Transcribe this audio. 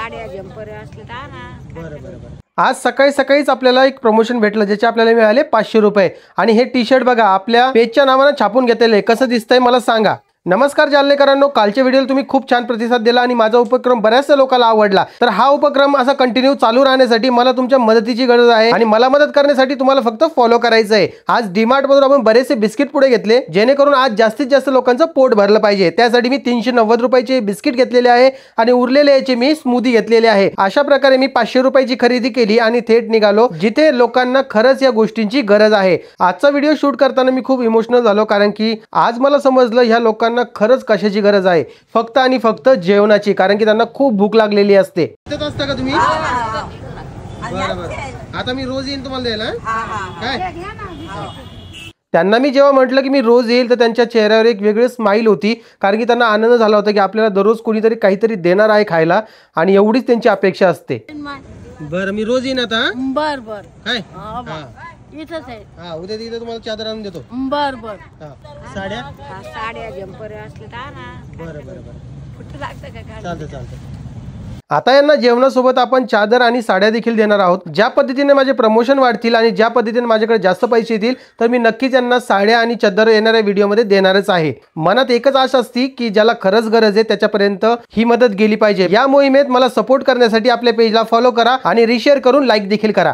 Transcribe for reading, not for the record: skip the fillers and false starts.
साड्या जम्पर असले तर आणा. बरं बरं बरं. आज सकाळी सकाळीच आपल्याला एक प्रमोशन भेटलं ज्याचे आपल्याला मिळाले 500 रुपये. आणि हे टी शर्ट बघा आपल्या पेजच्या नावानं छापून घेतलेलं आहे. कसं दिसतंय मला सांगा. नमस्कार जालनेकरांनो, कालच्या व्हिडिओला तुम्ही खूप छान प्रतिसाद दिला आणि माझा उपक्रम बऱ्याचशा लोकांना आवडला. तर हा उपक्रम असा कंटिन्यू चालू राहण्यासाठी मला तुमच्या मदतीची गरज आहे आणि मला मदत करण्यासाठी तुम्हाला फक्त फॉलो करायचं आहे. आज डीमार्ट मधून आपण बरेचसे बिस्किट पुढे घेतले जेणेकरून आज जास्तीत जास्त लोकांचं पोट भरलं पाहिजे. त्यासाठी मी 390 रुपयाचे बिस्किट घेतलेले आहे आणि उरलेले याचे मी स्मूदी घेतलेले आहे. अशा प्रकारे मी 500 रुपयाची खरेदी केली आणि थेट निघालो जिथे लोकांना खरंच या गोष्टींची गरज आहे. आजचा व्हिडिओ शूट करताना मी खूप इमोशनल झालो कारण की आज मला समजलं ह्या लोकांना खरंच कशाची गरज आहे, फक्त आणि फक्त जेवणाची. कारण की त्यांना खूप भूक लागलेली असते. येत असता का तुम्ही? आता मी रोज येईन तुम्हाला द्यायला. काय त्यांना मी जेव्हा म्हटलं की मी रोज येईल तर त्यांच्या चेहऱ्यावर एक वेगळी स्माईल होती कारण की त्यांना आनंद झाला होता की आपल्याला दररोज कोणीतरी काहीतरी देणार आहे खायला आणि एवढीच त्यांची अपेक्षा असते. बरं मी रोज येईन आता. बर बर काय इथंच आहे. हा उद्या तिथे तुम्हाला चादर आणून देतो. बर बर. साड्या साड्या जम्पर असले तर आणा. बरं बरं बरं. कुठं लागतं का? चालतं चालतं. आता यांना जेवणासोबत आपण चादर आणि साड्या देखील देणार आहोत. ज्या पद्धतीने माझे प्रमोशन वाढतील आणि ज्या पद्धतीने माझ्याकडे जास्त पैसे येतील तर मी नक्कीच यांना साड्या आणि चादर येणाऱ्या व्हिडिओमध्ये देणारच आहे. मनात एकच आशा असती की ज्याला खरंच गरज आहे त्याच्यापर्यंत ही मदत गेली पाहिजे. या मोहिमेत मला सपोर्ट करण्यासाठी आपल्या पेजला फॉलो करा आणि रिशेअर करून लाईक देखील करा.